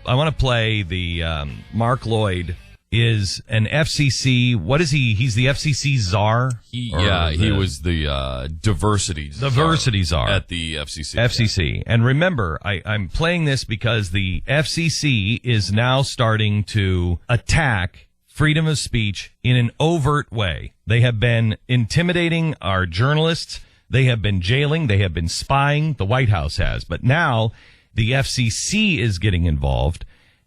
to play the Mark Lloyd is an FCC. What is he? He's the FCC czar. He was the diversity czar at the FCC. FCC. Yeah. And remember, I'm playing this because the FCC is now starting to attack freedom of speech in an overt way. They have been intimidating our journalists. They have been jailing. They have been spying. The White House has. But now the FCC is getting involved.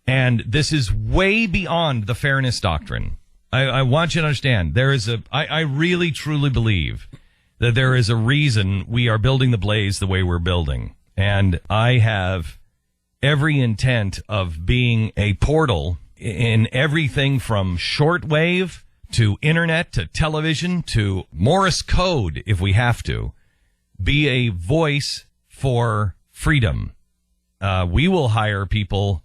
And this is way beyond the fairness doctrine. I want you to understand, I really truly believe that there is a reason we are building the Blaze the way we're building. And I have every intent of being a portal in everything from shortwave to internet to television to Morse code, if we have to, be a voice for freedom. We will hire people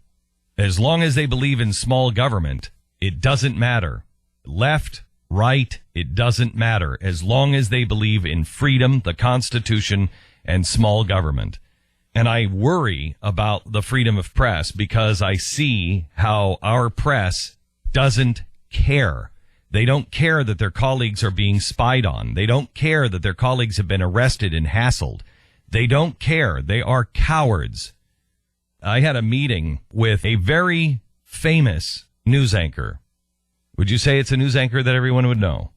as long as they believe in small government. It doesn't matter. Left, right, it doesn't matter. As long as they believe in freedom, the Constitution, and small government. And I worry about the freedom of press because I see how our press doesn't care. They don't care that their colleagues are being spied on. They don't care that their colleagues have been arrested and hassled. They don't care. They are cowards. I had a meeting with a very famous news anchor. Would you say it's a news anchor that everyone would know?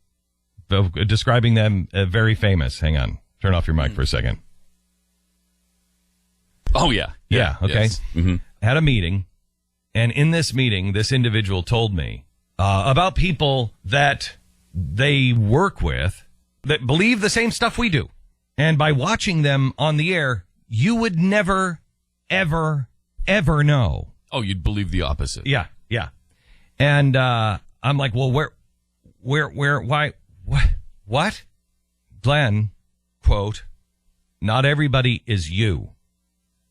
Describing them very famous. Hang on. Turn off your mic for a second. Oh, yeah. Yeah, okay. Yes. Mm-hmm. Had a meeting, and in this meeting, this individual told me about people that they work with that believe the same stuff we do. And by watching them on the air, you would never, ever know. Oh, you'd believe the opposite. Yeah. And I'm like, well, why, what? Glenn, quote, not everybody is you.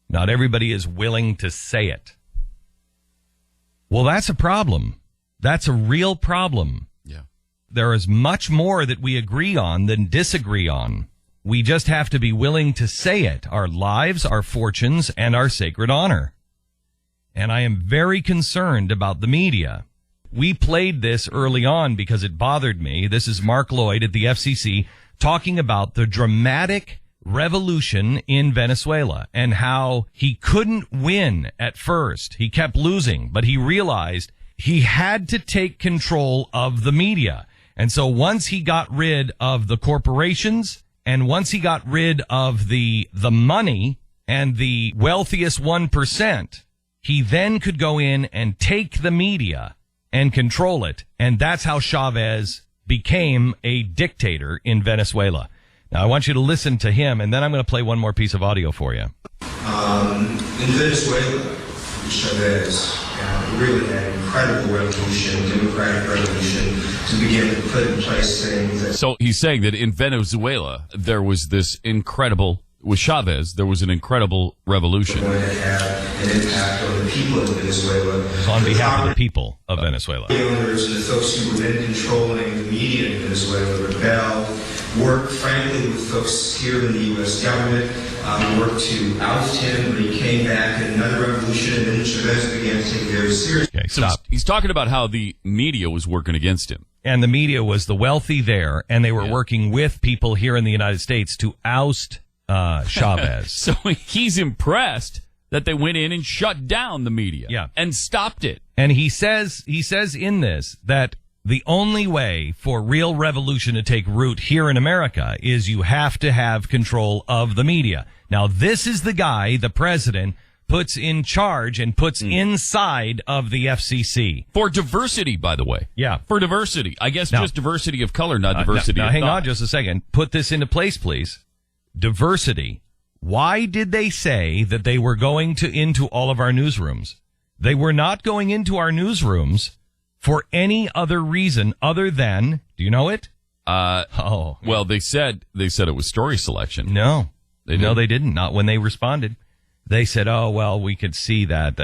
Not everybody is willing to say it. Well, that's a problem. That's a real problem. Yeah. There is much more that we agree on than disagree on. We just have to be willing to say it. Our lives, our fortunes, and our sacred honor. And I am very concerned about the media. We played this early on because it bothered me. This is Mark Lloyd at the FCC talking about the dramatic revolution in Venezuela and how he couldn't win at first. He kept losing, but he realized he had to take control of the media. And so once he got rid of the corporations and once he got rid of the money and the wealthiest 1%, he then could go in and take the media and control it. And that's how Chavez became a dictator in Venezuela. Now, I want you to listen to him, and then I'm going to play one more piece of audio for you. In Venezuela, Chavez really had an incredible revolution, democratic revolution, to begin to put in place things that... So he's saying that in Venezuela, there was this incredible... With Chavez, there was an incredible revolution. Going to have an impact on the people of Venezuela. On behalf of the people of Venezuela. The owners and the folks who were then controlling the media in Venezuela rebelled, worked frankly with folks here in the U.S. government, worked to oust him, but he came back in another revolution, and then Chavez began to take it very seriously. Okay, so he's talking about how the media was working against him. And the media was the wealthy there, and they were working with people here in the United States to oust Chavez. So he's impressed that they went in and shut down the media and stopped it. And he says in this that the only way for real revolution to take root here in America is you have to have control of the media. Now, this is the guy the president puts in charge and puts inside of the FCC. For diversity, by the way. Yeah. For diversity. I guess just diversity of color, not diversity of thought. Hang on just a second. Put this into place, please. Diversity. Why did they say that they were going into all of our newsrooms? They were not going into our newsrooms for any other reason other than, do you know it? Well, they said it was story selection. No, they didn't. Not when they responded. They said, oh, well, we could see that.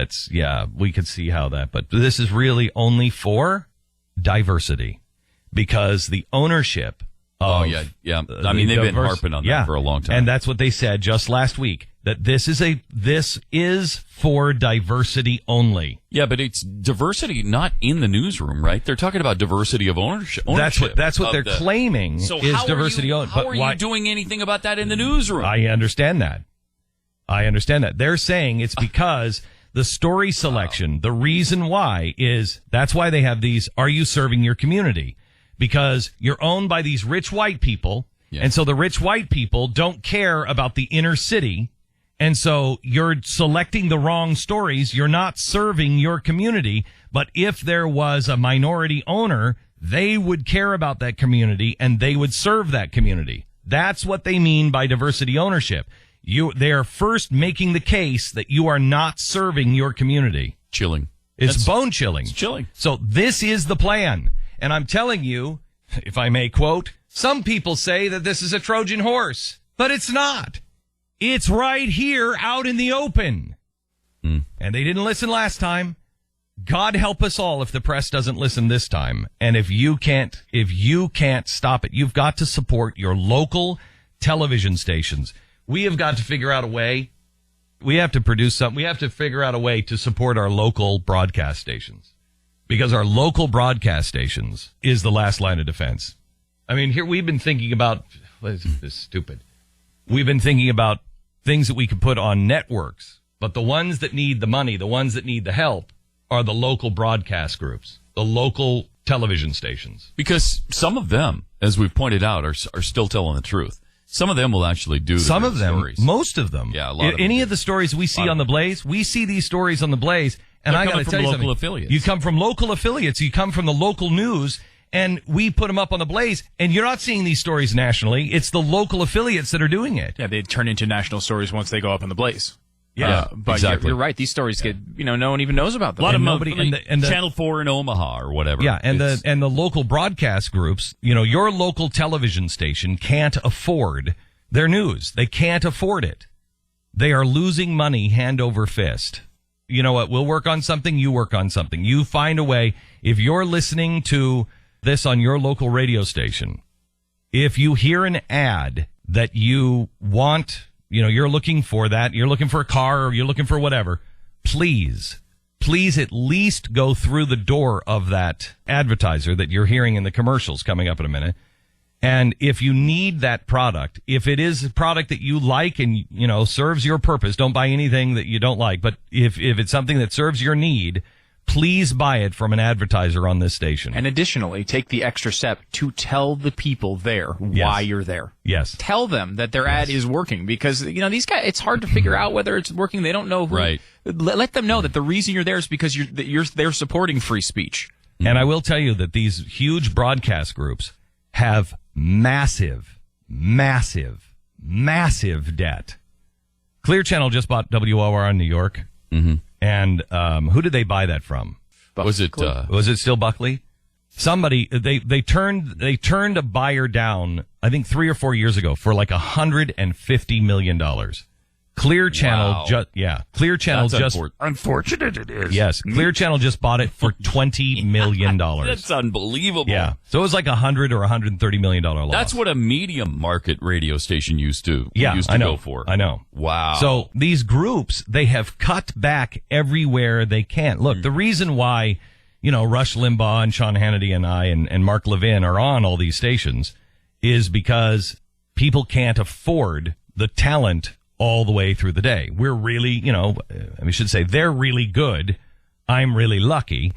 We could see how that, but this is really only for diversity because the ownership. I mean, they've been harping on that for a long time. And that's what they said just last week. that this is for diversity only. Yeah, but it's diversity not in the newsroom, right? They're talking about diversity of ownership. That's what they're claiming is diversity ownership. How are you doing anything about that in the newsroom? I understand that. They're saying it's because the story selection, the reason why is that's why they have these, are you serving your community? Because you're owned by these rich white people. Yeah. And so the rich white people don't care about the inner city. And so you're selecting the wrong stories. You're not serving your community. But if there was a minority owner, they would care about that community and they would serve that community. That's what they mean by diversity ownership. They are first making the case that you are not serving your community. Chilling. It's bone chilling. It's chilling. So this is the plan. And I'm telling you, if I may quote, some people say that this is a Trojan horse, but it's not. It's right here out in the open. And they didn't listen last time. God help us all if the press doesn't listen this time. And if you can't stop it, you've got to support your local television stations. We have got to figure out a way. We have to produce something. We have to figure out a way to support our local broadcast stations, because our local broadcast stations is the last line of defense. I mean, here we've been thinking about, this is stupid. We've been thinking about things that we could put on networks, but the ones that need the money, the ones that need the help are the local broadcast groups, the local television stations. Because some of them, as we've pointed out, are still telling the truth. Some of them will actually do some of them, stories. Most of them. Yeah, a lot of them. Any of the stories we see on the Blaze, we see these stories on the Blaze, and I got to tell you something. Affiliates. You come from local affiliates. You come from the local news, and we put them up on the Blaze, and you're not seeing these stories nationally. It's the local affiliates that are doing it. Yeah, they turn into national stories once they go up on the Blaze. Yeah, but exactly. You're right. These stories get, no one even knows about them. A lot of nobody, and Channel 4 in Omaha or whatever. Yeah, and the local broadcast groups, your local television station can't afford their news. They can't afford it. They are losing money hand over fist. You know what? We'll work on something. You work on something. You find a way. If you're listening to this on your local radio station, if you hear an ad that you want, you're looking for that, you're looking for a car or you're looking for whatever, please at least go through the door of that advertiser that you're hearing in the commercials coming up in a minute. And if you need that product, if it is a product that you like and, serves your purpose, don't buy anything that you don't like. But if it's something that serves your need, please buy it from an advertiser on this station. And additionally, take the extra step to tell the people there why you're there. Yes. Tell them that their ad is working, because, these guys, it's hard to figure out whether it's working. They don't know who. Right. Let them know that the reason you're there is because they're supporting free speech. And I will tell you that these huge broadcast groups have massive debt. Clear Channel just bought WOR in New York. Mm-hmm. And who did they buy that from? Was it still Buckley? Somebody they turned a buyer down, I think 3 or 4 years ago, for like $150 million. Clear Channel, Clear Channel unfortunate it is. Yes, Clear Channel just bought it for $20 million. That's unbelievable. Yeah, so it was like $100 or $130 million loss. That's what a medium market radio station used to go for. I know. Wow. So these groups, they have cut back everywhere they can. Look, the reason why, Rush Limbaugh and Sean Hannity and I and Mark Levin are on all these stations is because people can't afford the talent all the way through the day. We're really, I should say they're really good. I'm really lucky.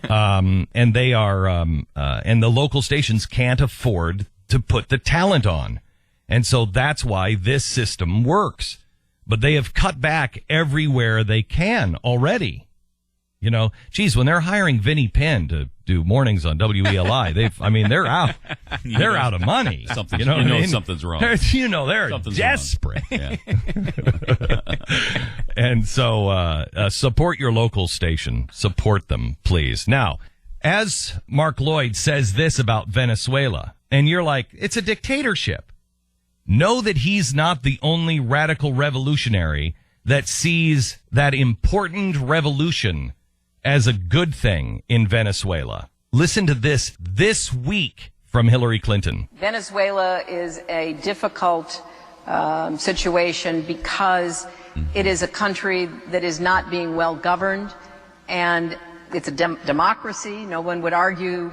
And they are, and the local stations can't afford to put the talent on. And so that's why this system works. But they have cut back everywhere they can already. When they're hiring Vinnie Penn to do mornings on WELI, they're out. They're out of money. Something's wrong. They're Something's desperate. Yeah. And so support your local station. Support them, please. Now, as Mark Lloyd says this about Venezuela, and you're like, it's a dictatorship. Know that he's not the only radical revolutionary that sees that important revolution as a good thing in Venezuela. Listen to this week from Hillary Clinton. Venezuela is a difficult situation because it is a country that is not being well governed, and it's a democracy. No one would argue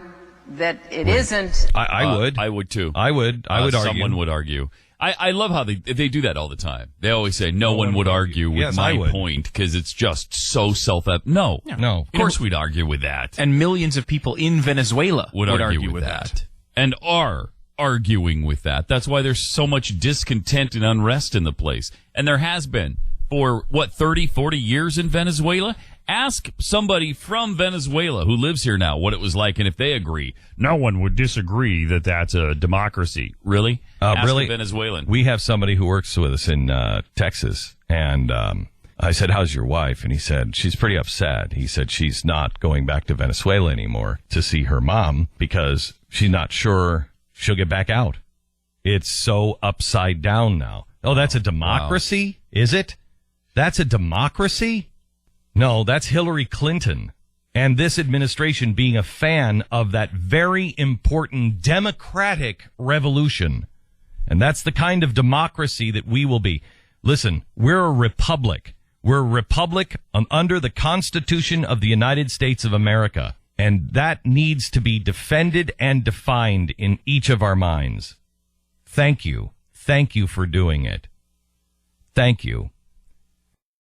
that it isn't. I would. I would too. I would argue. Someone would argue. I love how they do that all the time. They always say, no one would argue with Yes, my point because it's just so self-evident. No. No. Of course we'd argue with that. And millions of people in Venezuela would argue with that. And are arguing with that. That's why there's so much discontent and unrest in the place. And there has been for, 30, 40 years in Venezuela? Ask somebody from Venezuela who lives here now what it was like, and if they agree. No one would disagree that that's a democracy. Really? Ask really? a Venezuelan. We have somebody who works with us in Texas, and I said, how's your wife? And he said, she's pretty upset. He said she's not going back to Venezuela anymore to see her mom because she's not sure she'll get back out. It's so upside down now. Oh, that's a democracy? Wow. Is it? That's a democracy? No, that's Hillary Clinton and this administration being a fan of that very important democratic revolution. And that's the kind of democracy that we will be. Listen, we're a republic. We're a republic under the Constitution of the United States of America. And that needs to be defended and defined in each of our minds. Thank you. Thank you for doing it. Thank you.